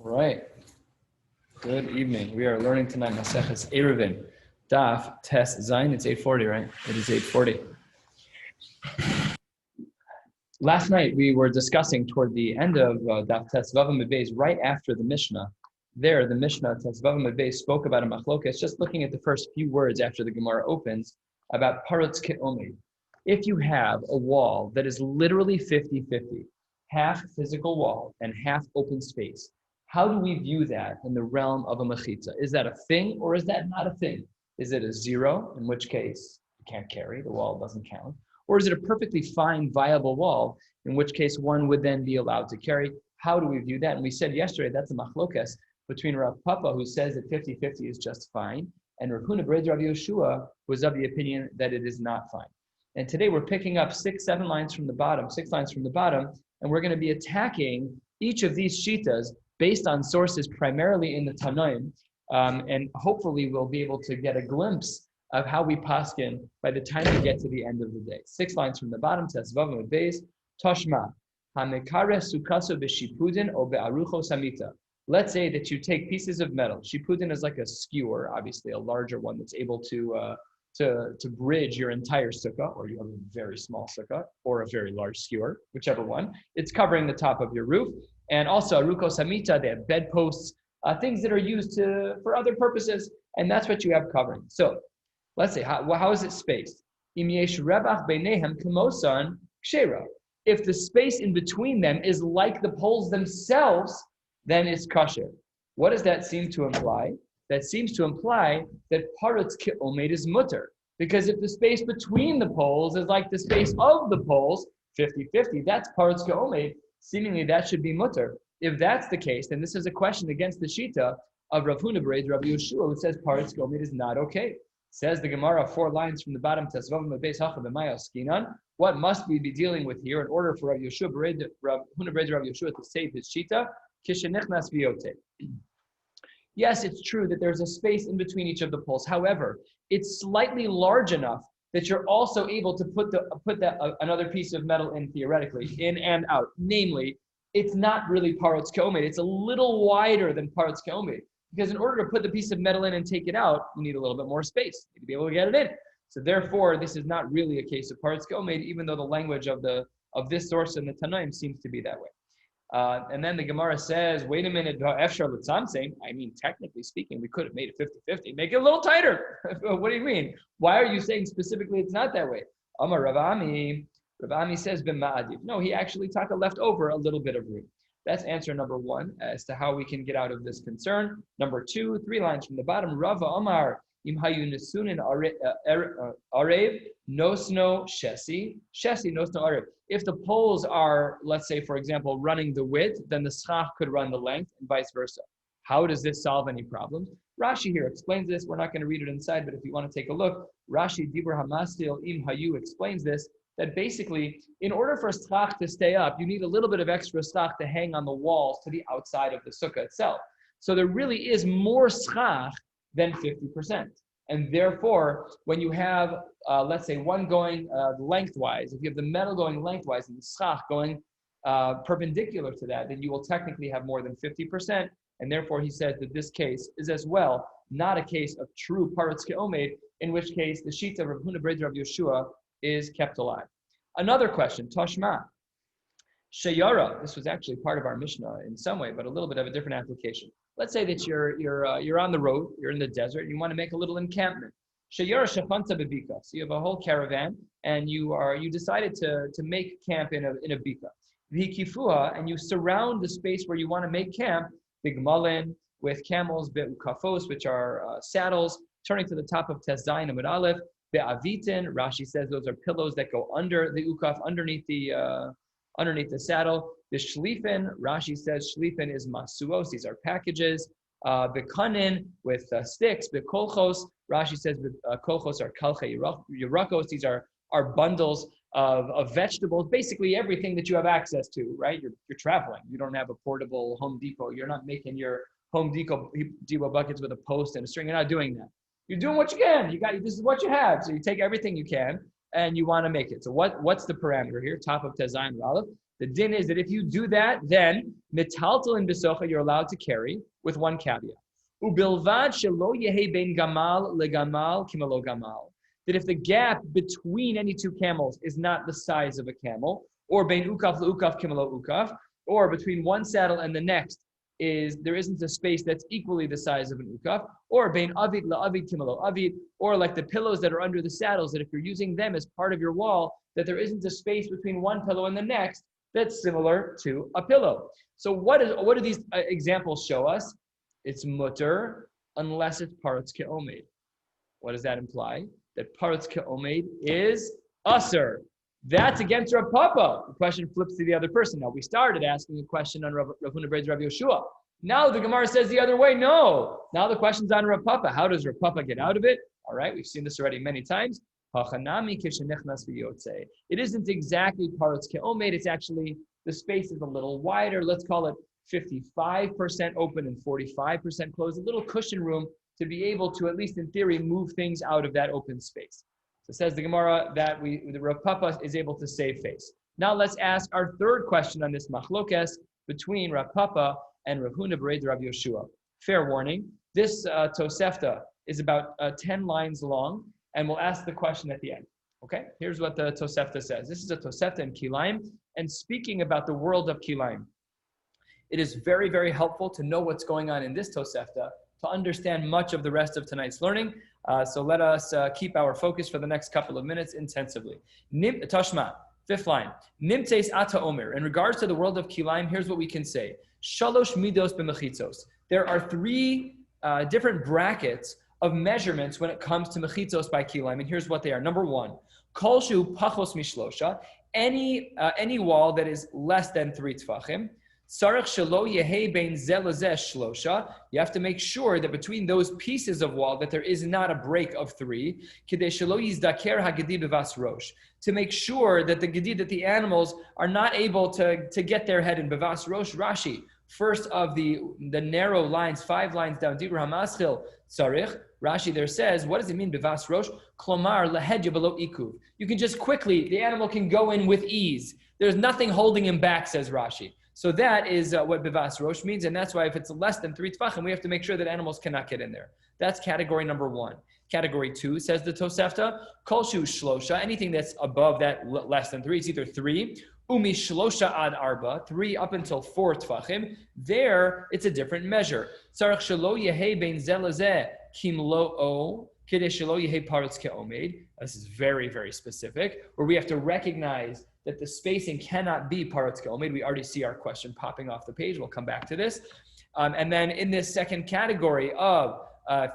All right. Good evening. We are learning tonight Maseches Eruvin, Daf Tes Zayin. It's 8:40, right? It is 8:40. Last night we were discussing toward the end of Daf Tes Vavam Beis, right after the Mishnah. There, the Mishnah Tes Vavam Beis spoke about a machlokas, just looking at the first few words after the Gemara opens, about parutz ke'omed. If you have a wall that is literally 50-50, half physical wall and half open space, how do we view that in the realm of a mechitza? Is that a thing or is that not a thing? Is it a zero, in which case you can't carry, the wall doesn't count? Or is it a perfectly fine, viable wall, in which case one would then be allowed to carry? How do we view that? And we said yesterday that's a machlokas between Rav Papa, who says that 50-50 is just fine, and Rav Huna B'Reid Rav Yoshua, who is of the opinion that it is not fine. And today we're picking up 6 lines from the bottom, and we're going to be attacking each of these shitas based on sources primarily in the Tanaim, and hopefully we'll be able to get a glimpse of how we paskin by the time we get to the end of the day. 6 lines from the bottom, Tes Vavam Beis, Toshma, Hamekare Sukaso B'Shipudin O Be'arucho Samita. Let's say that you take pieces of metal. Shipudin is like a skewer, obviously a larger one that's able to bridge your entire sukkah, or you have a very small sukkah, or a very large skewer, whichever one. It's covering the top of your roof. And also, aruko samita, they have bedposts, things that are used for other purposes, and that's what you have covering. So, let's say, how is it spaced? Im yesh rebach beinehem kamosan kshera. If the space in between them is like the poles themselves, then it's kosher. What does that seem to imply? That seems to imply that parutz ke'omed is mutter. Because if the space between the poles is like the space of the poles, 50-50, that's parutz ke'omed. Seemingly that should be mutter. If that's the case, then this is a question against the shita of Rav Huna B'Reid Rav Yoshua, who says parutz ke'omed is not okay. Says the Gemara 4 lines from the bottom, what must we be dealing with here in order for Rav Huna B'Reid Rav Yoshua to save his shita? Kishenichnas v'yoteh. Yes, it's true that there's a space in between each of the poles. However, it's slightly large enough that you're also able to put another piece of metal in theoretically, in and out. Namely, it's not really parutz ke'omed. It's a little wider than parutz ke'omed. Because in order to put the piece of metal in and take it out, you need a little bit more space. You need to be able to get it in. So therefore, this is not really a case of parutz ke'omed, even though the language of this source in the Tanaim seems to be that way. And then the Gemara says, wait a minute, I mean, technically speaking, we could have made it 50-50. Make it a little tighter. What do you mean? Why are you saying specifically it's not that way? Amar Rav Ami says, no, he actually left over a little bit of room. That's answer number 1 as to how we can get out of this concern. Number 2, 3 lines from the bottom, Rava Amar, Im hayu nesunin arev, nosno shesi nosno arev. If the poles are, let's say, for example, running the width, then the schach could run the length and vice versa. How does this solve any problems? Rashi here explains this. We're not going to read it inside, but if you want to take a look, Rashi Dibur Hamastil Im Hayu explains this, that basically, in order for a schach to stay up, you need a little bit of extra schach to hang on the walls to the outside of the sukkah itself. So there really is more schach than 50%. And therefore, when you have, let's say, one going lengthwise, if you have the metal going lengthwise and the schach going perpendicular to that, then you will technically have more than 50%. And therefore, he says that this case is as well not a case of true parutz ke'omed, in which case the shita of Rav Huna B'Reid Rav Yoshua is kept alive. Another question, Toshma. Sheyara, this was actually part of our Mishnah in some way, but a little bit of a different application. Let's say that you're on the road, you're in the desert, and you want to make a little encampment. Sheyara shafanta bebika. So you have a whole caravan, and you decided to make camp in a bika. V'hikifuha, and you surround the space where you want to make camp, bigmalin, with camels, be'ukafos, which are saddles, turning to the top of Tes Zayin Amud Aleph, be'avitin, Rashi says those are pillows that go under the ukaf, underneath the saddle. The shlifin, Rashi says shlifin is masuos, these are packages. Bekanin, with sticks. Bekolchos, Rashi says kolchos are kalche yerakos, these are bundles of vegetables, basically everything that you have access to, right? You're traveling. You don't have a portable Home Depot. You're not making your Home Depot buckets with a post and a string. You're not doing that. You're doing what you can. This is what you have. So you take everything you can and you want to make it. So what's the parameter here? Top of Tes Zayin Aleph. The din is that if you do that, then metaltal and besocha you're allowed to carry with one caveat. Ubilvad shelo yehe ben gamal legamal kimalo gamal. That if the gap between any two camels is not the size of a camel, or ben ukaf leukaf kimalo ukaf, or between one saddle and the next there isn't a space that's equally the size of an ukaf, or ben avid la'avid kimalo avid, or like the pillows that are under the saddles, that if you're using them as part of your wall, that there isn't a space between one pillow and the next that's similar to a pillow. So what do these examples show us? It's mutter unless it's paratz ke'omed. What does that imply? That paratz ke'omed is aser. That's against Rav Papa. The question flips to the other person. Now, we started asking a question on Rav Huna Bered Rav Yoshua. Now the Gemara says the other way. No. Now the question's on Rav Papa. How does Rav Papa get out of it? All right, we've seen this already many times. It isn't exactly paratz ke'omed. It's actually, the space is a little wider. Let's call it 55% open and 45% closed. A little cushion room to be able to, at least in theory, move things out of that open space. So says the Gemara that the Rav Papa is able to save face. Now let's ask our third question on this machlokes between Rav Papa and Rav Huna Bered Rav Yoshua. Fair warning, this Tosefta is about 10 lines long, and we'll ask the question at the end. Okay, here's what the Tosefta says. This is a Tosefta in Kilaim, and speaking about the world of Kilaim. It is very, very helpful to know what's going on in this Tosefta to understand much of the rest of tonight's learning. So let us keep our focus for the next couple of minutes intensively. Tashma, fifth line. Nimtes ata omer. In regards to the world of Kilaim, here's what we can say. Shalosh midos b'mechitzos. There are three different brackets of measurements when it comes to mechitzos by Kilaim, and here's what they are. Number one, kol shu pachos mishlosha. Any wall that is less than 3 tfachim. Sarach shelo yehe bein zeh lezeh shlosha. You have to make sure that between those pieces of wall that there is not a break of 3. Kidei shelo yizdaker hagedi bevas rosh. To make sure that the gedid, that the animals are not able to get their head in bevas rosh. Rashi, first of the narrow lines, 5 lines down, Dibur HaMaschil, Tzarich, Rashi there says, what does it mean, bevas rosh? Klomar lehedya below ikuv. You can just quickly, the animal can go in with ease. There's nothing holding him back, says Rashi. So that is what bevas rosh means, and that's why if it's less than 3 tfachim, we have to make sure that animals cannot get in there. That's category number 1. Category 2, says the Tosefta, kol shu shlosha, anything that's above that less than 3, it's either 3, umi shlosha ad arba, 3 up until 4 tfachim. There, it's a different measure. Tzarech shelo yehe bein zeh lezeh kim lo o, kidei shelo yehe paratz ke'omed. This is very, very specific, where we have to recognize that the spacing cannot be paratz ke'omed. We already see our question popping off the page. We'll come back to this. And then in this second category of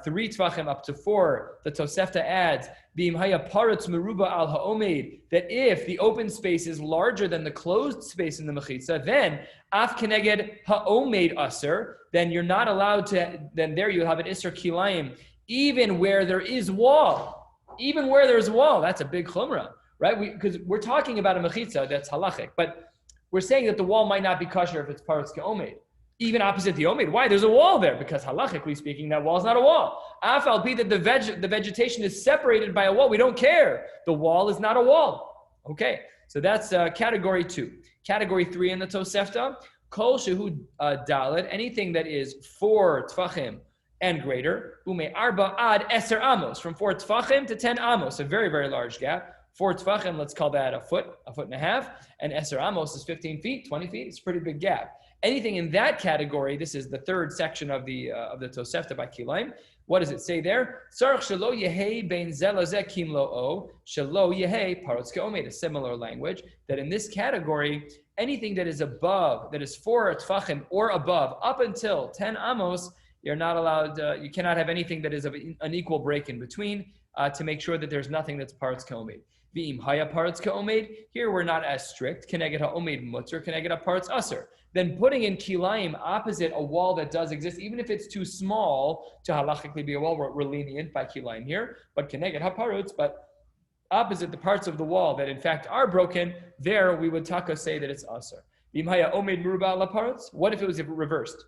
3 tvachim up to 4, the Tosefta adds, B'im haya paratz meruba al ha'omed, that if the open space is larger than the closed space in the mechitza, then af keneged ha'omed aser, then you're not allowed to, then there you have an isser kilayim, even where there is wall. Even where there's wall, that's a big chumrah. Right? Because we're talking about a mechitza that's halachic, but we're saying that the wall might not be kosher if it's paratz ke'omed. Even opposite the omed. Why? There's a wall there, because halachically speaking, that wall is not a wall. Afal pi, that the vegetation is separated by a wall. We don't care. The wall is not a wall. Okay, so that's category 2. Category 3 in the Tosefta, kol shehu dalet, anything that is 4 tfachim and greater, ume arba ad eser amos, from 4 tfachim to 10 amos, a very, very large gap. 4 tfachim, let's call that a foot and a half, and eser amos is 15 feet, 20 feet. It's a pretty big gap. Anything in that category, this is the third section of the Tosefta by Kilaim. What does it say there? Sarach shelo yehe bein zeh lezeh kim lo o, shelo yehe paratz ke'omed, a similar language, that in this category, anything that is above, that is 4 tfachim or above, up until 10 amos, you're not allowed, you cannot have anything that is of an equal break in between to make sure that there's nothing that's paratz ke'omed. V'im haya paratz ke'omed, here we're not as strict. Keneged ha'omed mutter, keneged ha'paratz aser. Then putting in kilayim opposite a wall that does exist, even if it's too small to halachically be a wall, we're lenient by kilayim here, but keneged ha'paratz, but opposite the parts of the wall that in fact are broken, there we would taka say that it's aser. V'im haya omed meruba ala paratz. What if it was reversed?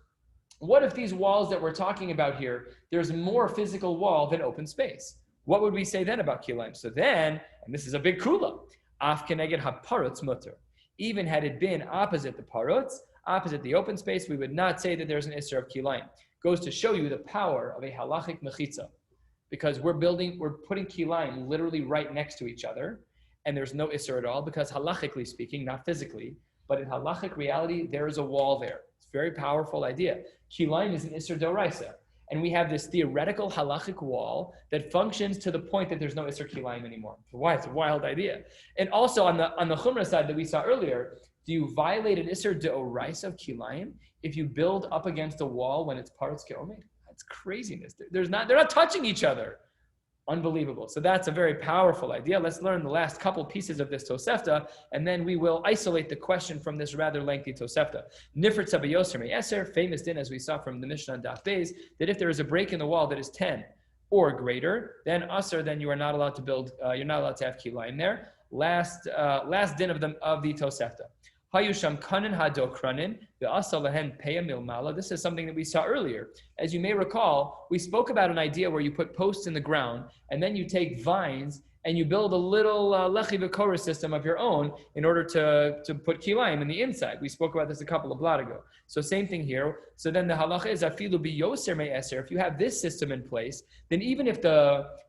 What if these walls that we're talking about here, there's more physical wall than open space? What would we say then about kilayim? So then, and this is a big kula, af keneged haparatz mutter. Even had it been opposite the parutz, opposite the open space, we would not say that there's an isser of kilayim. Goes to show you the power of a halachic mechitza, because we're putting kilayim literally right next to each other, and there's no isser at all, because halachically speaking, not physically, but in halachic reality, there is a wall there. It's a very powerful idea. Kilayim is an isser doraisa. And we have this theoretical halachic wall that functions to the point that there's no isser kilayim anymore. Why? It's a wild idea. And also on the chumrah side that we saw earlier, do you violate an isser deoraisa of kilayim if you build up against a wall when it's parutz ke'omed? That's craziness. They're not touching each other. Unbelievable. So that's a very powerful idea. Let's learn the last couple pieces of this Tosefta, and then we will isolate the question from this rather lengthy Tosefta. Nifrit Sabayoser Me'eser, famous din, as we saw from the Mishnah on Daf Beis, that if there is a break in the wall that is 10 or greater, then Aser, then you are not allowed to build, you're not allowed to have kilayim there. Last din of the Tosefta. Hayusham kanin hadokranin ve'asalahen peya milmala. This is something that we saw earlier. As you may recall, we spoke about an idea where you put posts in the ground and then you take vines and you build a little lechi v'korah system of your own in order to put kilayim in the inside. We spoke about this a couple of blot ago. So same thing here. So then the halacha is afilu biyoser me'eser. If you have this system in place, then even if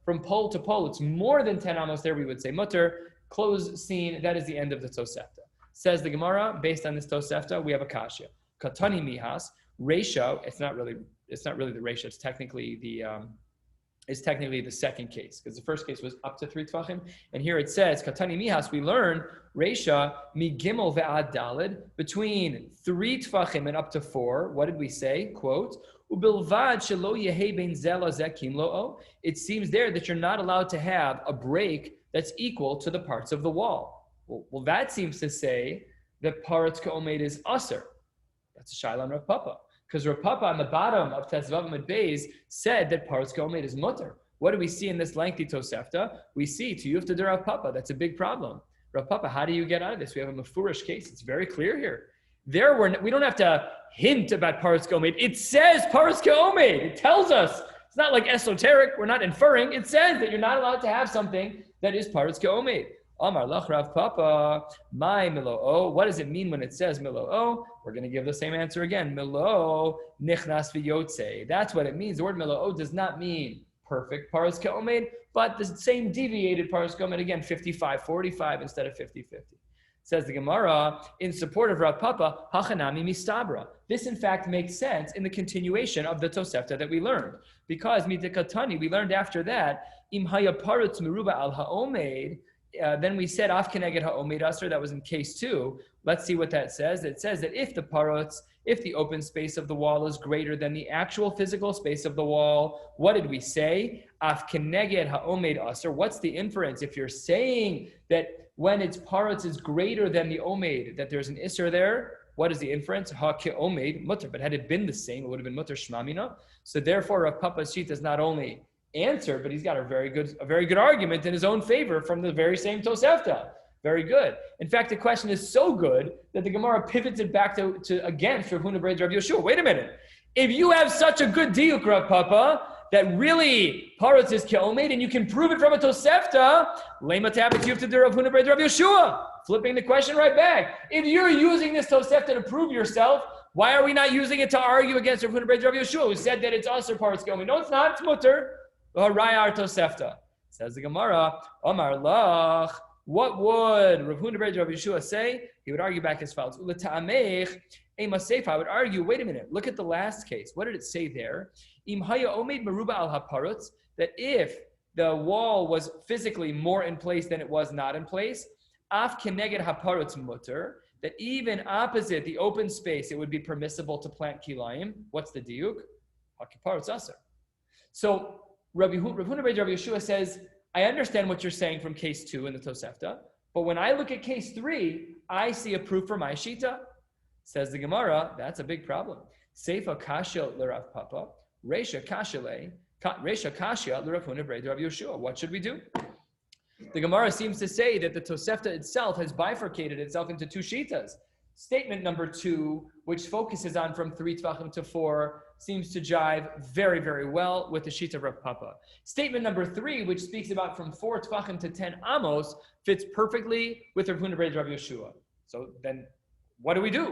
from pole to pole it's more than 10 amos there, we would say mutter. Close scene. That is the end of the Tosefta. Says the Gemara, based on this Tosefta, we have a kasha. Katani mihas, Reisha, it's not really the Reisha, it's technically the second case, because the first case was up to 3 tvachim. And here it says, Katani mihas, we learn Reisha, mi gimel ve'ad dalid, between 3 tvachim and up to 4. What did we say? Quote, Ubilvad shelo yehe ben zela zekim lo'o. It seems there that you're not allowed to have a break that's equal to the parts of the wall. Well, that seems to say that parutz ke'omed is aser. That's a shaila on Rav Papa. Because Rav Papa on the bottom of Tesvav Amud Beis said that parutz ke'omed is mutter. What do we see in this lengthy Tosefta? We see tiyufta de Rav Papa. That's a big problem. Rav Papa, how do you get out of this? We have a mefurish case. It's very clear here. We don't have to hint about parutz ke'omed. It says parutz ke'omed. It tells us. It's not like esoteric. We're not inferring. It says that you're not allowed to have something that is parutz ke'omed. Amar lach Rav Papa, my milo. What does it mean when it says milo? We're going to give the same answer again. Milo nichnas v'yotze. That's what it means. The word milo does not mean perfect parutz ke'omed, but the same deviated parutz ke'omed, again, 55-45 instead of 50-50. Says the Gemara, in support of Rav Papa, hachanami mistabra. This, in fact, makes sense in the continuation of the Tosefta that we learned. Because midikatani, we learned after that, im haya parutz meruba al ha'omed. Then we said af keneged ha'omed aser. That was in case 2. Let's see what that says. It says that if the open space of the wall is greater than the actual physical space of the wall, what did we say? Af keneged ha'omed aser. What's the inference? If you're saying that when its parutz is greater than the omed, that there's an isser there, what is the inference? Ha ke'omed mutter. But had it been the same, it would have been mutter shmamina. So therefore, Rav Papa's sheet is not only answered, but he's got a very good argument in his own favor from the very same Tosefta. Very good. In fact, the question is so good that the Gemara pivots it back to against Rav Huna B'Reid Rav Yoshua. Wait a minute. If you have such a good diuk, Rav Papa, that really parutz is ke'omed, and you can prove it from a Tosefta, lema tabit you have to do Rav Huna B'Reid Rav Yoshua. Flipping the question right back. If you're using this Tosefta to prove yourself, why are we not using it to argue against Rav Huna B'Reid Rav Yoshua, who said that it's also parutz ke'omed? No, it's not. It's mutter. Says the Gemara, Omar Lach, what would Rav Huna B'Reid Rav Yoshua say? He would argue back as follows. I would argue, wait a minute, look at the last case. What did it say there? Im haya omed meruba al haparutz, that if the wall was physically more in place than it was not in place, af keneged haparutz mutter, that even opposite the open space, it would be permissible to plant kilayim. What's the diuk? Hakiparutz aser. So Rav Huna B'Reid Rav Yoshua says, I understand what you're saying from case 2 in the Tosefta, but when I look at case 3, I see a proof for my shita. Says the Gemara, that's a big problem. Seifa kasha l'Rav Papa, Reisha kasha l'Rav Huna B'Reid Rav Yoshua. What should we do? The Gemara seems to say that the Tosefta itself has bifurcated itself into 2 shitas. Statement number 2, which focuses on from 3 tvachim to 4, seems to jive very, very well with the shita of Rav Papa. Statement number 3, which speaks about from 4 tvachim to 10 amos, fits perfectly with Rav Huna B'Reid Rav Yoshua. So then what do we do?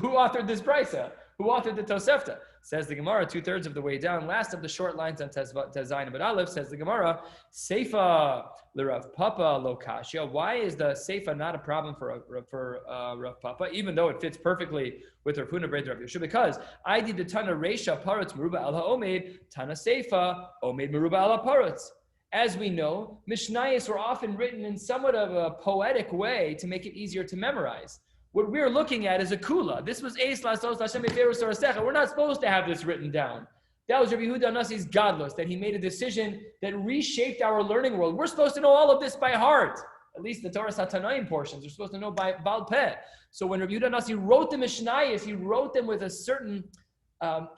Who authored this brisa? Who authored the Tosefta? Says the Gemara, 2/3 of the way down. Last of the short lines on Tezayin Amud Aleph, says the Gemara, Seifa l'Rav Papa lo kashya. Why is the Seifa not a problem for Rav Papa, even though it fits perfectly with Rav Huna B'rei Rav Yeshua? Because I did the Tana Reisha Parutz Meruba al HaOmed, Tana Seifa Omed Meruba al HaParutz. As we know, Mishnayos were often written in somewhat of a poetic way to make it easier to memorize. What we're looking at is a kula. This was Eis Lasos Hashem Eferus Orasecha. We're not supposed to have this written down. That was Rabbi Yehuda Nasi's gadlus, that he made a decision that reshaped our learning world. We're supposed to know all of this by heart. At least the Torah Satanaim portions. We're supposed to know by Baal Peh. So when Rabbi Yehuda Nasi wrote the Mishnayos, he wrote them with a certain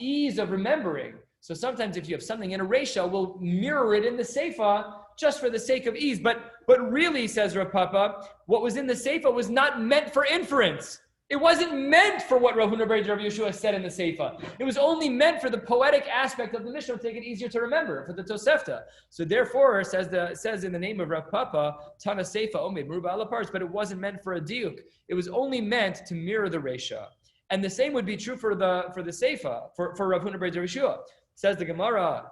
ease of remembering. So sometimes if you have something in a Reisha, we'll mirror it in the Seifa just for the sake of ease. But really, says Rav Papa, what was in the Seifa was not meant for inference. It wasn't meant for what Rav Huna B'rei Rav Yeshua said in the Seifa. It was only meant for the poetic aspect of the Mishnah to make it easier to remember, for the Tosefta. So therefore, says in the name of Rav Papa, Tana Seifa Omed Meruba al HaParutz, but it wasn't meant for a diuk. It was only meant to mirror the Reisha. And the same would be true for the Seifa, for Rav Huna B'rei Rav Yeshua. Says the Gemara,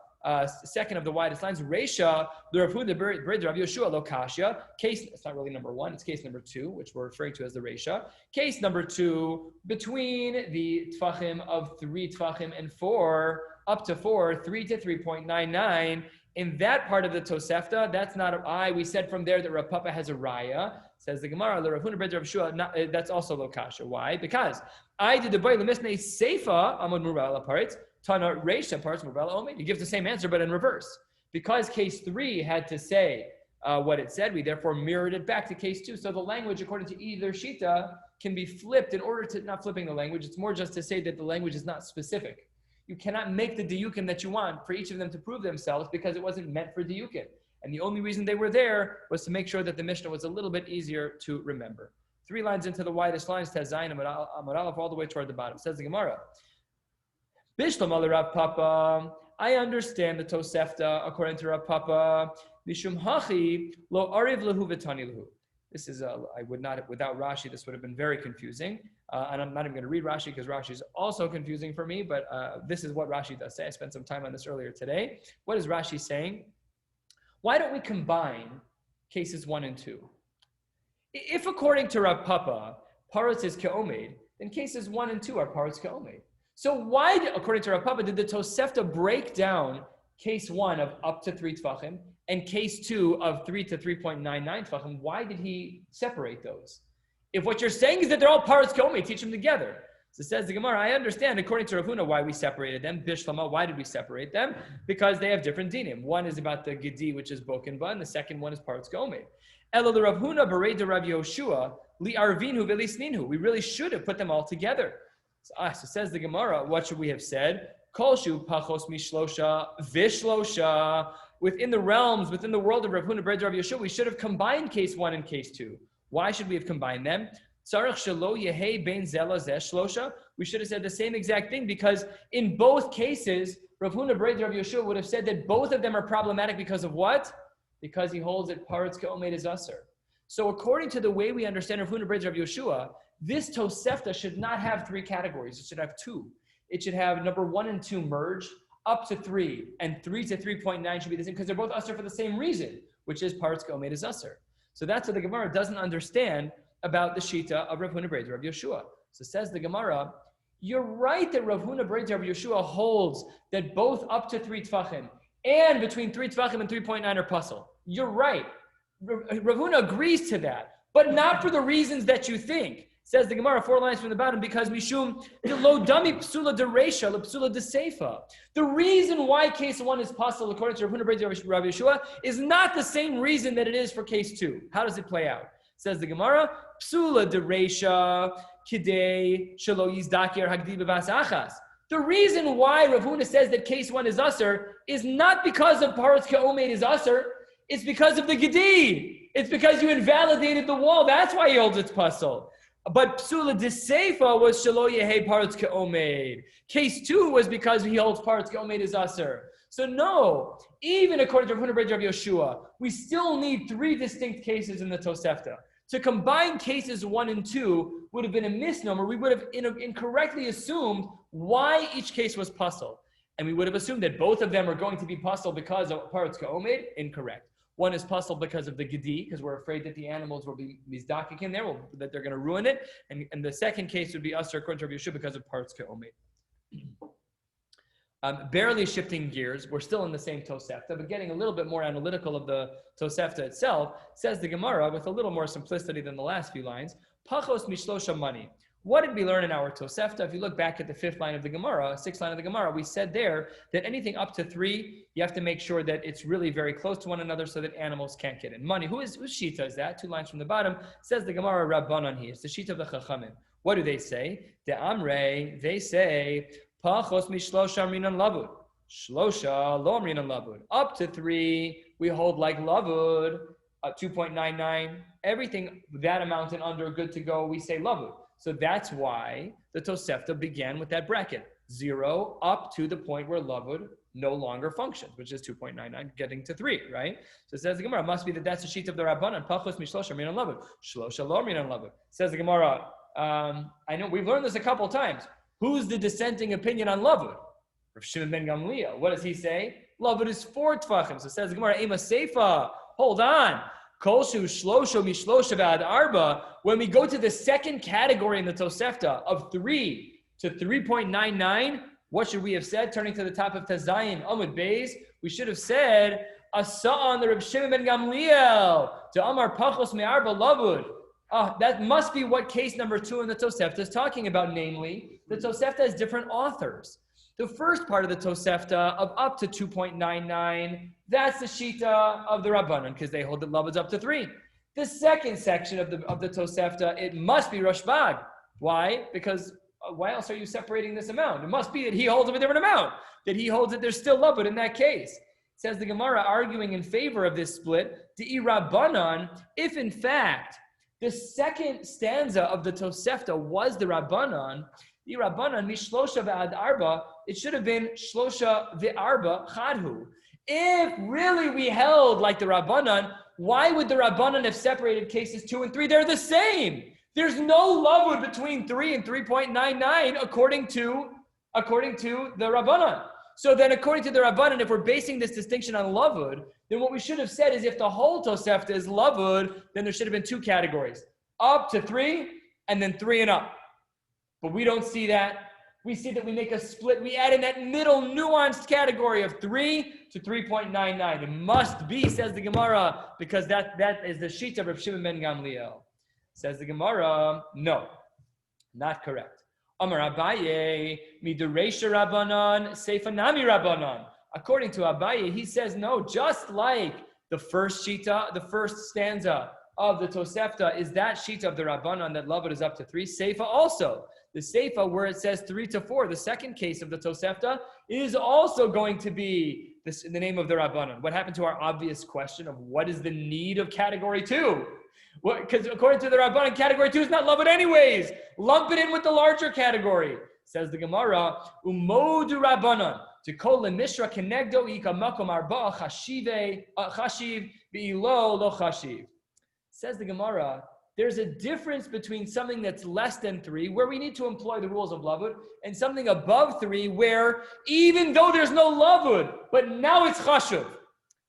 second of the widest lines, Reisha, the Rav Huna B'rei Rav Yeshua lo kashya. Case, it's not really number 1, it's case number 2, which we're referring to as the Reisha. Case number 2, between the Tfachim of 3 Tfachim and 4, up to 4, 3 to 3.99. In that part of the Tosefta, that's not we said from there that Rav Papa has a raya. Says the Gemara, the Rav Huna B'rei Rav Yeshua, that's also lo kashya. Why? Because I did the Boy Lemisnei Seifa Amud Meruba al HaParutz. Tana Reisha Parutz Meruba al HaOmed. He gives the same answer, but in reverse. Because case 3 had to say what it said, we therefore mirrored it back to case 2. So the language, according to either Shita, can be flipped in order to, not flipping the language, it's more just to say that the language is not specific. You cannot make the diyukim that you want for each of them to prove themselves because it wasn't meant for diyukim. And the only reason they were there was to make sure that the Mishnah was a little bit easier to remember. 3 lines into the widest lines, Tezayin Amud Aleph, all the way toward the bottom. Says the Gemara, Bishlam al Rav Papa, I understand the Tosefta according to Rav Papa. Mishum hachi lo ariv lehu v'tani lehu. This is I would not, without Rashi, this would have been very confusing. And I'm not even going to read Rashi because Rashi is also confusing for me. But this is what Rashi does say. I spent some time on this earlier today. What is Rashi saying? Why don't we combine cases 1 and 2? If according to Rav Papa, parutz is ke'omed, then cases 1 and 2 are parutz ke'omed. So why, according to Rav Papa, did the Tosefta break down case 1 of up to 3 Tfachim and case 2 of 3 to 3.99 Tfachim? Why did he separate those? If what you're saying is that they're all parutz ke'omed, teach them together. So says the Gemara, I understand according to Rav Huna why we separated them. Bishlama, why did we separate them? Because they have different dinim. One is about the Gedi, which is Bokenba, and the second one is parutz ke'omed. Elo the Rav Huna B'rei de Rav Yoshua li arvinu v'lisninu. We really should have put them all together. So says the Gemara, what should we have said? Kolshu pachos mishlosha vishlosha. Within the realms, within the world of Rav Huna B'rei Rav Yeshua, we should have combined case 1 and case 2. Why should we have combined them? Tzarich shelo yehei bein zela zeh shlosha. We should have said the same exact thing because in both cases, Rav Huna B'rei Rav Yeshua would have said that both of them are problematic because of what? Because he holds that parutz ke'omed is usher. So according to the way we understand Rav Huna B'rei Rav Yeshua, this Tosefta should not have 3 categories. It should have 2. It should have number 1 and 2 merged, up to 3, and 3 to 3.9 should be the same because they're both usher for the same reason, which is parutz ke'omed is usher. So that's what the Gemara doesn't understand about the Shita of Rav Huna B'rei Rav Yeshua. So says the Gemara, you're right that Rav Huna B'rei Rav Yeshua holds that both up to 3 Tfachim and between 3 Tfachim and 3.9 are puzzle. You're right. Rav Huna agrees to that, but not for the reasons that you think. Says the Gemara 4 lines from the bottom, because mishum lo dami psula de reisha le psula de seifa. The reason why case 1 is puzzle according to Rav Huna B'rei Rav Yeshua is not the same reason that it is for case 2. How does it play out? Says the Gemara, psula de reisha kidei shelo yizdakir hagdi b'vas achas. The reason why Rav Huna says that case 1 is usher is not because of parutz ke'omed is usher. It's because of the gedi. It's because you invalidated the wall. That's why he holds its puzzle. But psula de seifa was shelo yehei parutz ke'omed. Case 2 was because he holds parutz ke'omed is usher. So no, even according to Rav Huna B'rei Rav Yeshua, we still need 3 distinct cases in the Tosefta To combine cases 1 and 2 would have been a misnomer. We would have incorrectly assumed why each case was puzzled. And we would have assumed that both of them are going to be puzzled because of parts ka'omed. Incorrect. One is puzzled because of the gedi, because we're afraid that the animals will be mizdakik in there, that they're going to ruin it. And the second case would be usher according to Rabbi Yeshua because of parts ka'omed. Barely shifting gears, we're still in the same Tosefta, but getting a little bit more analytical of the Tosefta itself, says the Gemara with a little more simplicity than the last few lines, Pachos mishlosha mani. What did we learn in our Tosefta? If you look back at the 5th line of the Gemara, 6th line of the Gemara, we said there that anything up to 3, you have to make sure that it's really very close to one another so that animals can't get in. Money, whose shita is that? 2 lines from the bottom, says the Gemara, Rabbanan here. It's the shita of the Chachamim. What do they say? The Amre, they say, Pachos mishlosha minan lavud. Shlosha lo minan lavud. Up to 3, we hold like lavud, 2.99. Everything that amount and under good to go, we say lavud. So that's why the Tosefta began with that bracket, 0 up to the point where lavud no longer functions, which is 2.99, getting to 3, right? So it says the Gemara, must be that that's the sheet of the Rabbanan. Pachos mishlosha minan lavud. Shlosha lo minan lavud. Says the Gemara, I know we've learned this a couple times. Who's the dissenting opinion on lavud? Rav Shimon ben Gamliel. What does he say? Lavud is 4 tvachim. So it says the Gemara, Ema Seifa. Hold on. Kolshu shlosho mishlosha v'ad arba. When we go to the second category in the Tosefta of 3 to 3.99, what should we have said? Turning to the top of Tazayin, Amud Beis, we should have said, Asa'an the Rav Shimon ben Gamliel to Amar Pachos me'arba lavud. That must be what case number 2 in the Tosefta is talking about, namely, the Tosefta has different authors. The first part of the Tosefta of up to 2.99, that's the Shita of the Rabbanan, because they hold that lavud's up to 3. The second section of the Tosefta, it must be Rashbag. Why? Because why else are you separating this amount? It must be that he holds a different amount, that he holds that there's still lavud in that case. Says the Gemara, arguing in favor of this split, De'i Rabbanan, if in fact the second stanza of the Tosefta was the Rabbanan, the Rabbanan mishlosha v'ad arba, it should have been shlosha v'arba chadhu. If really we held like the Rabbanan, why would the Rabbanan have separated cases 2 and 3? They're the same. There's no lavud between 3 and 3.99 according to the Rabbanan. So then according to the Rabbanan, if we're basing this distinction on lavud, then what we should have said is if the whole Tosefta is lavud, then there should have been 2 categories. Up to 3 and then 3 and up. But we don't see that. We see that we make a split. We add in that middle nuanced category of 3 to 3.99. It must be, says the Gemara, because that is the sheet of Rav Shimon ben Gamliel. Says the Gemara, no, not correct. Amar Abaye, midureisha Rabbanan, seifa nami Rabbanan. According to Abaye, he says no, just like the first shita, the first stanza of the Tosefta is that shita of the Rabbanan that lavud is up to 3. Seifa also. The Seifa, where it says 3 to 4, the second case of the Tosefta, is also going to be the name of the Rabbanan. What happened to our obvious question of what is the need of category 2? Because according to the Rabbanan, category 2 is not lavud anyways. Lump it in with the larger category. Says the Gemara, Umodu Rabbanan, to kol lemishra kenegdo ika makom arba'a chashiv be'ilo lo chashiv. Says the Gemara, there's a difference between something that's less than 3, where we need to employ the rules of lavud, and something above 3, where even though there's no lavud, but now it's chashuv.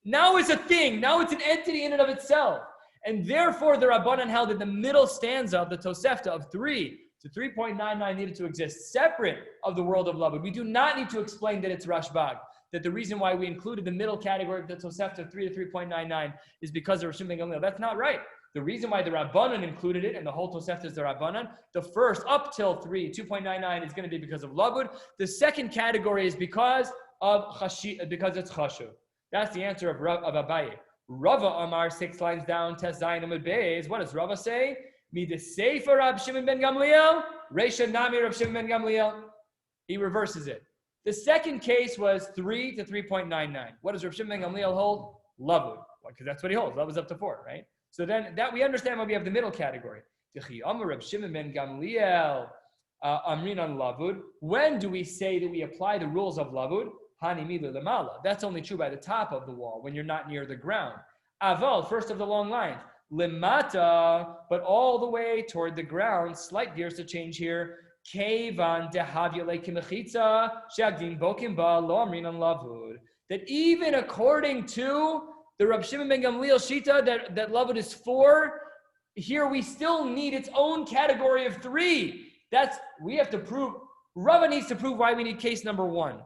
Now it's a thing. Now it's an entity in and of itself. And therefore, the Rabbanan held that the middle stanza of the Tosefta of 3 to 3.99 needed to exist separate of the world of lavud. We do not need to explain that it's Rashbag, that the reason why we included the middle category of the Tosefta of 3 to 3.99 is because of Rav Shimon ben Gamliel. That's not right. The reason why the Rabbanan included it, and the whole Tosefta is the Rabbanan, the first up till 3, 2.99 is going to be because of lavud. The second category is because it's chashuv. That's the answer of Abaye. Rava Amar, 6 lines down, Tes Zayin Amud Beis. What does Rava say? Mida Sefer Rav Shimon ben Gamliel, Reisha Nami Rav Shimon ben Gamliel. He reverses it. The second case was 3 to 3.99. What does Rav Shimon ben Gamliel hold? Lavud. Because that's what he holds. Lavud's up to 4, right? So then that we understand why we have the middle category. When do we say that we apply the rules of lavud? That's only true by the top of the wall, when you're not near the ground. Aval, first of the long lines. limata, but all the way toward the ground. Slight gears to change here. Kevan dehavya lekimechitza shagdin bokim ba lo amrin an lavud. That even according to the Rav Shimon ben Gamliel shita that lavud is 4, here we still need its own category of 3. We have to prove. Rava needs to prove why we need case number 1.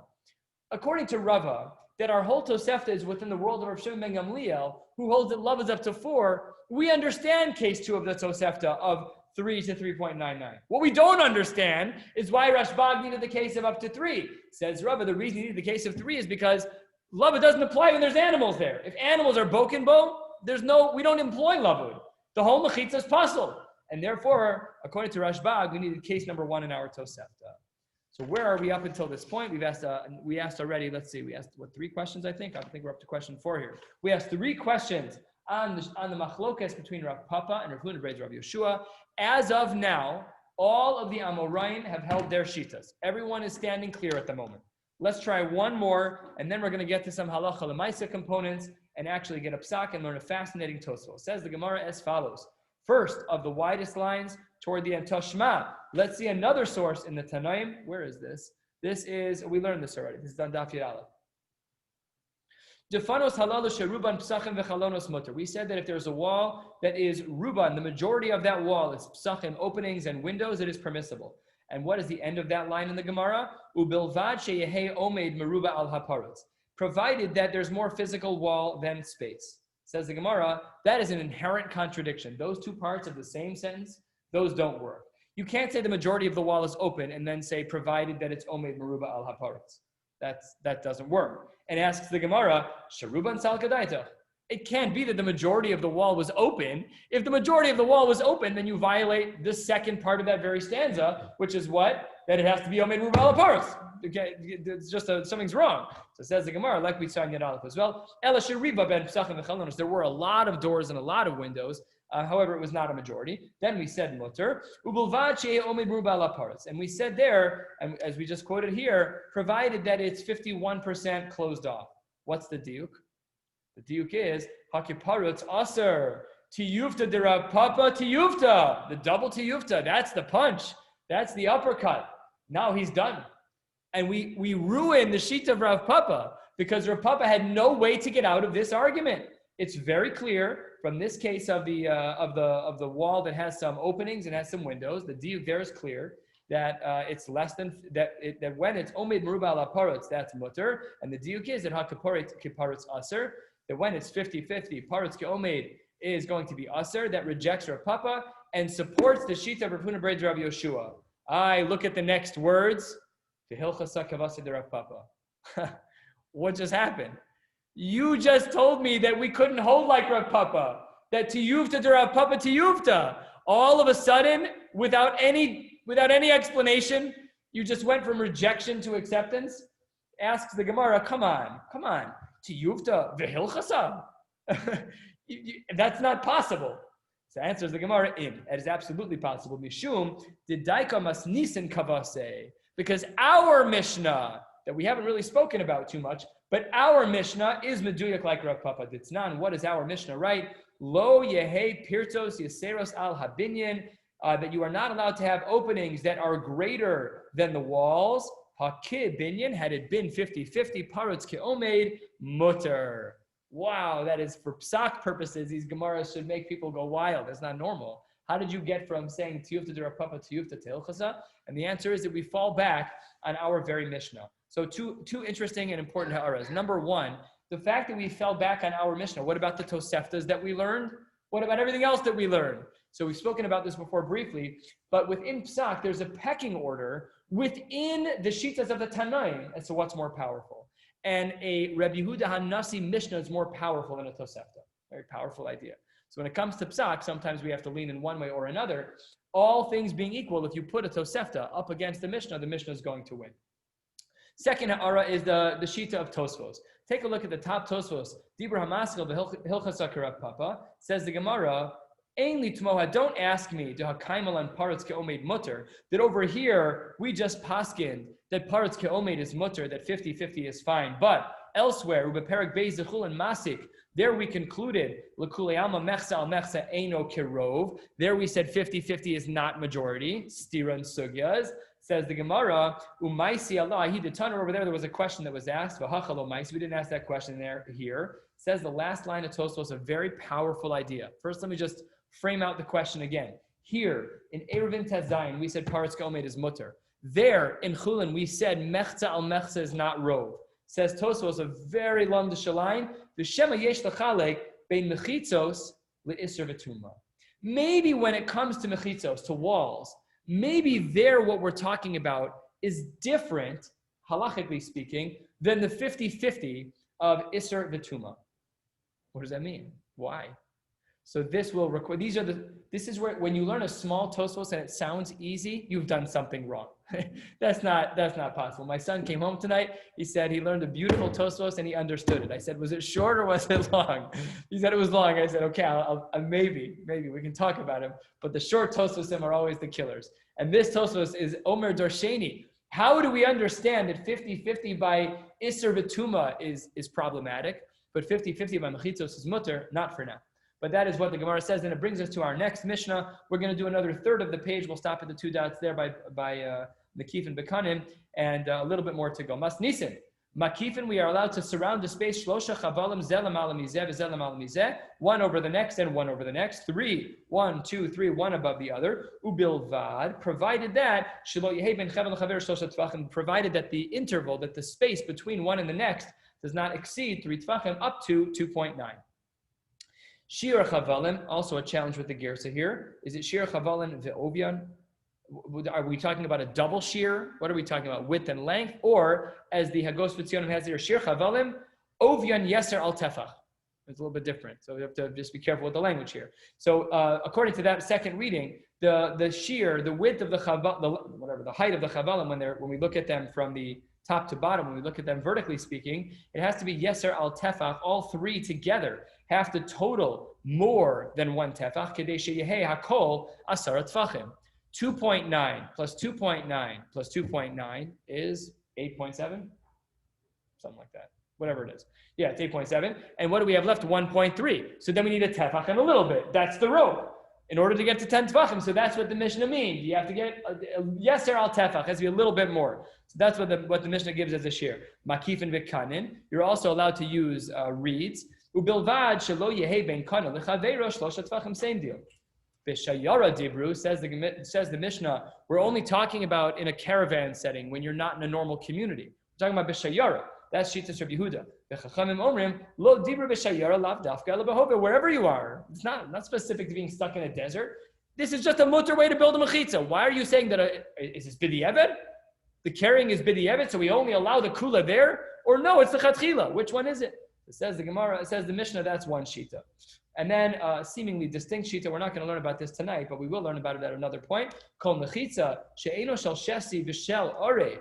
According to Rava, that our whole Tosefta is within the world of Rav Shimon ben Gamliel, who holds that love is up to 4, we understand case 2 of the Tosefta of 3 to 3.99. What we don't understand is why Rashbag needed the case of up to 3. Says Rava, the reason he needed the case of 3 is because love doesn't apply when there's animals there. If animals are boken bo, we don't employ lavud. The whole mechitza is puzzle. And therefore, according to Rashbag, we needed case number 1 in our Tosefta. So where are we up until this point? We asked already, let's see, we asked, 3 questions, I think? I think we're up to question 4 here. We asked 3 questions on the machlokes between Rav Papa and Rav Huna Breder Rav Yehoshua. As of now, all of the Amoraim have held their shitas. Everyone is standing clear at the moment. Let's try one more, and then we're going to get to some halacha lemaisa components and actually get a psak and learn a fascinating Tosfos. Says the Gemara as follows. First of the widest lines toward the end, Toshma. Let's see another source in the Tanaim. Where is this? We learned this already. This is on Daf Yud Aleph. Defanos halalu sheruban psachim v'chalonos mutter. We said that if there's a wall that is ruban, the majority of that wall is psachim, openings and windows, it is permissible. And what is the end of that line in the Gemara? Ubilvad sheyehei omeid meruba al haparutz. Provided that there's more physical wall than space. Says the Gemara, that is an inherent contradiction. Those 2 parts of the same sentence, those don't work. You can't say the majority of the wall is open and then say provided that it's omeid meruba al haparutz. That doesn't work. And asks the Gemara, sharuban sal kadaita. It can't be that the majority of the wall was open. If the majority of the wall was open, then you violate the second part of that very stanza, which is what? That it has to be omeid meruba al haparutz. Okay, it's just something's wrong. So it says the Gemara, like we saw in Yud Aleph as well. Ela sheriba ben psachim v'chalonos. There were a lot of doors and a lot of windows. However, it was not a majority. Then we said mutter. Ubulvad she'eh omeid meruba al haparutz. And we said there, and as we just quoted here, provided that it's 51% closed off. What's the diuk? The diuk is hakiparutz aser tiyufta de Rav Papa tiyufta. The double tiyufta. That's the punch. That's the uppercut. Now he's done. And we ruin the sheet of Rav Papa because Rav Papa had no way to get out of this argument. It's very clear from this case of the wall that has some openings and has some windows. The diuk there is clear that it's less than that. That when it's omeid meruba al haparutz, that's mutter, and the diuk is that hakiparutz aser. That when it's 50-50, parutz keomeid is going to be aser. That rejects Rav Papa and supports the sheet of Rav Huna Breder Rav Yehoshua. I look at the next words. What just happened? You just told me that we couldn't hold like Rav Papa, that tiyuvta to Rav Papa tiyuvta. All of a sudden, without any explanation, you just went from rejection to acceptance. Asks the Gemara, come on, tiyuvta v'hilchasa. That's not possible. So answers the Gemara, it is absolutely possible. Mishum didaika mas nisan kavase. Because our Mishnah, that we haven't really spoken about too much, but our Mishnah is meduyak like Rav Papa Ditznan. What is our Mishnah, right? Lo yehe pirtos yaseros al habinyan, that you are not allowed to have openings that are greater than the walls. Hakid binyan, had it been 50-50, parutz keomeid mutter. Wow, that is for psak purposes. These Gemaras should make people go wild. That's not normal. How did you get from saying tiyufta to Rav Papa tiyufta to Hilchasa? And the answer is that we fall back on our very Mishnah. So two interesting and important ha'aras. Number one, the fact that we fell back on our Mishnah. What about the Toseftas that we learned? What about everything else that we learned? So we've spoken about this before briefly, but within Psak, there's a pecking order within the Shitas of the Tanaim as to what's more powerful. And a Rebbe Yehuda HaNasi Mishnah is more powerful than a Tosefta. Very powerful idea. So when it comes to Psak, sometimes we have to lean in one way or another. All things being equal, if you put a Tosefta up against the Mishnah is going to win. Second ha'ara is the Shita of Tosfos. Take a look at the top Tosfos. Dibra Hamaskil v'Hilchasa Rav Papa, says the Gemara, Ainli Tmoha, don't ask me to hakaimal and parutz ke'omeid mutter, that over here we just paskin that parutz ke'omeid is mutter, that 50-50 is fine. But Elsewhere, Ubeperak Beis Zechul and Masik, there we concluded, L'kulei alma mechza al mechza eino kirov. There we said 50-50 is not majority. Stira and sugyas. Says the Gemara, Umaisi Allah, he did Tanur over there was a question that was asked, V'hachalo Maisi, we didn't ask that question here. Says the last line of Tosfos, a very powerful idea. First, let me just frame out the question again. Here, in Eruvin Tezayin, we said Paretz Gomed is mutter. There, in Chulin, we said Mechza al Mechza is not rov. Says Tosfos, a very long line, the Shema yesh l'chalek bein mechitzos le'isser v'tumah. Maybe when it comes to mechitzos, to walls, maybe there what we're talking about is different, halachically speaking, than the 50-50 of Isser V'Tuma. What does that mean? Why? So this will record, this is where, when you learn a small Tosfos and it sounds easy, you've done something wrong. That's not possible. My son came home tonight, he said he learned a beautiful Tosfos and he understood it. I said, was it short or was it long? He said it was long. I said, okay, I'll maybe we can talk about him. But the short Tosfosim are always the killers. And this Tosfos is Omer Dorsheni. How do we understand that 50-50 by Isser V'Tuma is problematic, but 50-50 by Mechitzos is mutter? Not for now. But that is what the Gemara says, and it brings us to our next Mishnah. We're going to do another third of the page. We'll stop at the 2 dots there by Makif and Bekanim, and a little bit more to go. Mas Nisan. Makifin, we are allowed to surround the space, Shlosha Chavalim Zelam Alamizeh, Zelam Alamizeh, one over the next and one over the next, 3, 1, 2, 3, one above the other, Ubilvad, provided that, Shelo Yehei Ben Chavel Chaver Shlosha Tvachim, provided that the interval, that the space between one and the next does not exceed 3 Tvachim up to 2.9. Shir Chavalim, also a challenge with the Gersa here. Is it Shir Chavalim Ve'ovyan? Are we talking about a double shear? What are we talking about, width and length? Or, as the Hagos V'Tzionim has here, Shir Chavalim, Ovyan Yeser Al Tefach. It's a little bit different. So we have to just be careful with the language here. So according to that second reading, the shear, the width of the chaval, the height of the Chavalim, when we look at them from the top to bottom, when we look at them vertically speaking, it has to be Yeser Al Tefach, all three together have to total more than 1 tefach. Kedei sheyehei hakol asara tefachim. 2.9 plus 2.9 plus 2.9 is 8.7, something like that. Whatever it is. Yeah, it's 8.7. And what do we have left? 1.3. So then we need a tefach and a little bit. That's the rope. In order to get to 10 tefachim, so that's what the Mishnah means. You have to get yeser al tefach, has to be a little bit more. So that's what the Mishnah gives as a shear. Makif and v'kanin. You're also allowed to use reeds. Ubilvad shelo yehei ben kana lechaveiro shlosha tefachim, same deal. B'shayara dibru, says the Mishnah, we're only talking about in a caravan setting when you're not in a normal community. We're talking about b'shayara. That's Shitas Rabbi Yehuda. V'chachamim omrim lo dibru b'shayara lav dafka lebahova. Wherever you are, it's not specific to being stuck in a desert. This is just a mutter way to build a mechitza. Why are you saying that? Is this b'di'evet? The carrying is b'di'evet, so we only allow the kula there? Or no, it's the chatchila. Which one is it? It says the Gemara, it says the Mishnah, that's one shita. And then seemingly distinct shita, we're not going to learn about this tonight, but we will learn about it at another point. Kol mechitza, she'eno shel shesi v'shel orev.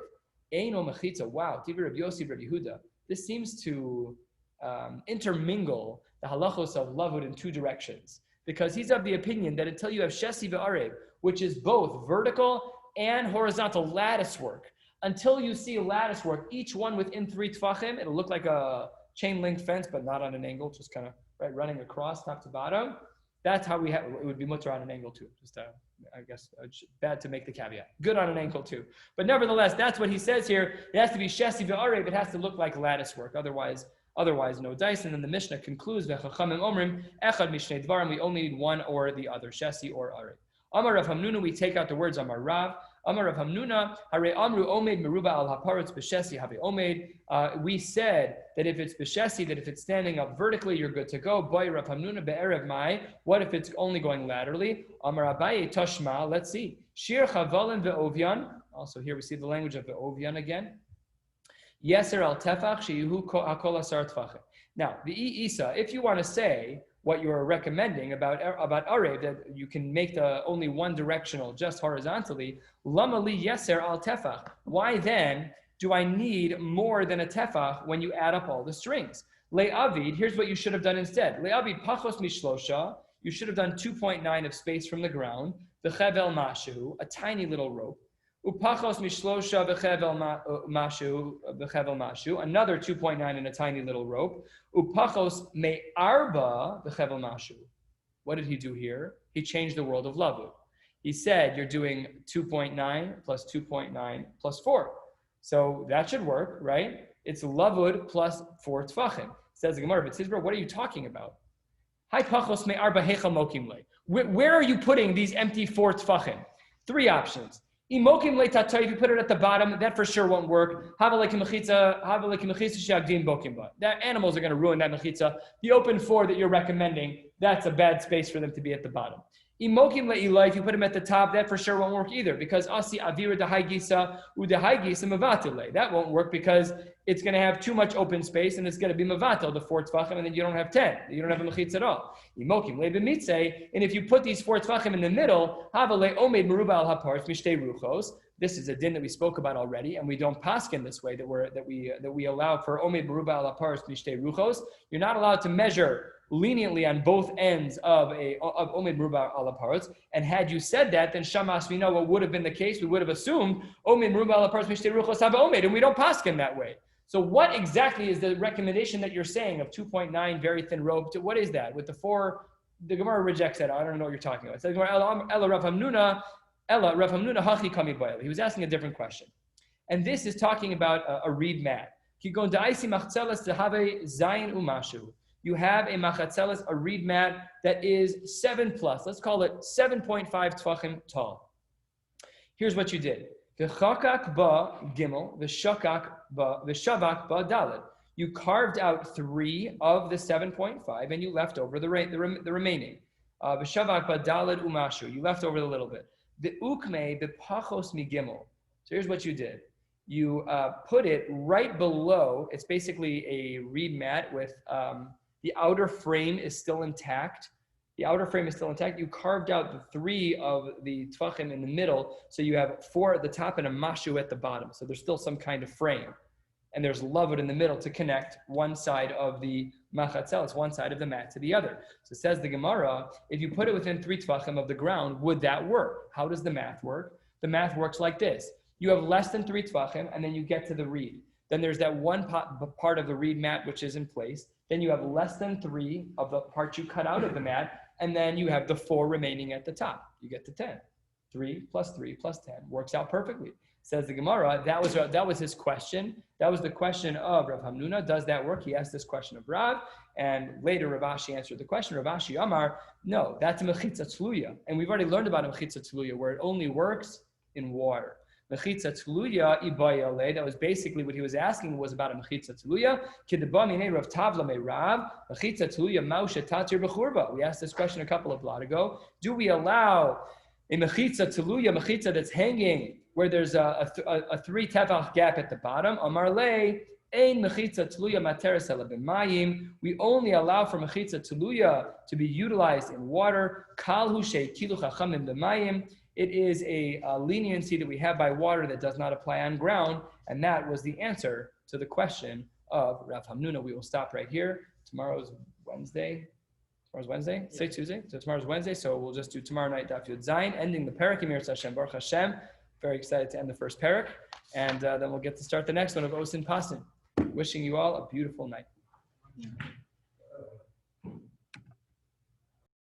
Eino mechitza. Wow, Tivi Rabbi Yossi, Rabbi Yehuda. This seems to intermingle the halachos of lavud in two directions. Because he's of the opinion that until you have shesi v'arev, which is both vertical and horizontal lattice work, until you see lattice work, each one within 3 tfachim, it'll look like a chain link fence, but not on an angle, just kind of running across top to bottom. That's how it would be mutter on an angle too. Just I guess bad to make the caveat. Good on an angle too. But nevertheless, that's what he says here. It has to be shesi v'arev. It has to look like lattice work. Otherwise no dice. And then the Mishnah concludes, v'chachamim omrim echad mishnei dvarim. We only need one or the other, shesi or arev. Amar Rav Hamnuna, we take out the words Amar Rav. Amar Rav Hamnuna, Hare Amru Omed Meruba al Haparetz B'Shesi Have Omed. We said that if it's B'Shesi, that if it's standing up vertically, you're good to go. Boy Rav Hamnuna Be'erev Mai. What if it's only going laterally? Amar Abaye Tashma. Let's see. Shir Chavalim Ve'ovyan. Also here we see the language of Ve'ovyan again. Yeser al Tefach Sheyihu Hakol Asar Tfachim. Now the Isa, if you want to say what you're recommending about arev, that you can make the only one directional just horizontally, lama li yeser al tefach. Why then do I need more than a tefach when you add up all the strings? Le'avid, here's what you should have done instead. Le'avid pachos mishlosha, you should have done 2.9 of space from the ground, the chevel mashu, a tiny little rope. Upachos mishlosha v'chevel mashu, another 2.9 in a tiny little rope. Upachos me'arba v'chevel mashu. What did he do here? He changed the world of lavud. He said you're doing 2.9 plus 2.9 plus 4. So that should work, right? It's lavud plus 4 tfachim. Says the Gemara, but Tzibra, what are you talking about? Hi pachos me'arba hechal mokim le. Where are you putting these empty 4 tfachim? 3 options. Imokim le tatay, if you put it at the bottom, that for sure won't work. That animals are going to ruin that mechitza. The open 4 that you're recommending, that's a bad space for them to be at the bottom. Imokim le'ilai, if you put them at the top, that for sure won't work either, because asi avira dehai gisa udehai gisa mevatile. That won't work because it's going to have too much open space and it's going to be mevatel, the 4 tfachim, and then you don't have 10. You don't have a mechitz at all. Imokim le'bemitzei, and if you put these 4 tfachim in the middle, hava le'omed meruba al haparts mishtei ruchos. This is a din that we spoke about already, and we don't paskin this way that we allow for omed meruba al haparts mishtei ruchos. You're not allowed to measure leniently on both ends of omed meruba al haparts. And had you said that, then shamas, we know what would have been the case. We would have assumed omed meruba al haparts mishtei ruchos hava omed, and we don't paskin that way. So what exactly is the recommendation that you're saying of 2.9 very thin rope? What is that? With the 4, the Gemara rejects that. I don't know what you're talking about. It says, Ella Rav Hamnuna hachi kami b'ayel. He was asking a different question. And this is talking about a reed mat. You have a machatzelas, a reed mat that is 7 plus. Let's call it 7.5 tvachim tall. Here's what you did. V'chakak ba gimel, v'shavak ba dalet. You carved out 3 of the 7.5 and you left over the remaining. V'shavak ba dalet umashu. You left over the little bit. The ukme b'pachos mi gimel. So here's what you did. You put it right below. It's basically a reed mat with the outer frame is still intact. The outer frame is still intact. You carved out the 3 of the tvachim in the middle, so you have 4 at the top and a mashu at the bottom. So there's still some kind of frame. And there's lavud in the middle to connect one side of the machatzelis, one side of the mat to the other. So it says the Gemara, if you put it within 3 tvachim of the ground, would that work? How does the math work? The math works like this. You have less than 3 tvachim, and then you get to the reed. Then there's that one part of the reed mat which is in place. Then you have less than 3 of the parts you cut out of the mat, and then you have the 4 remaining at the top. You get to 10. 3 plus 3 plus 10 works out perfectly. Says the Gemara, that was his question. That was the question of Rav Hamnuna. Does that work? He asked this question of Rav, and later Rav Ashi answered the question. Rav Ashi Amar, no, that's a mechitza tzluya. And we've already learned about a mechitza tzluya, where it only works in water. Mechitza tzluya ibayale. That was basically what he was asking, was about a mechitza tzluya. Kidba minei Rav Tavla me Rav. Mechitza tzluya mausha tatir b'churba. We asked this question a couple of blot ago. Do we allow a mechitza tzluya, mechitza that's hanging, where there's a 3 tefach gap at the bottom? Amar le ein mechitza tluya materes ela b'mayim. We only allow for mechitza tluya to be utilized in water. Kal hu she'kilu chachamim b'mayim. It is a leniency that we have by water that does not apply on ground, and that was the answer to the question of Rav Hamnuna. We will stop right here. Tomorrow's Wednesday. Yeah. Say Tuesday. So tomorrow's Wednesday. So we'll just do tomorrow night Daf Yud Zayin, ending the parak. Emir Hashem, Baruch Hashem. Very excited to end the first parak, and then we'll get to start the next one of Osin Pasin. Wishing you all a beautiful night.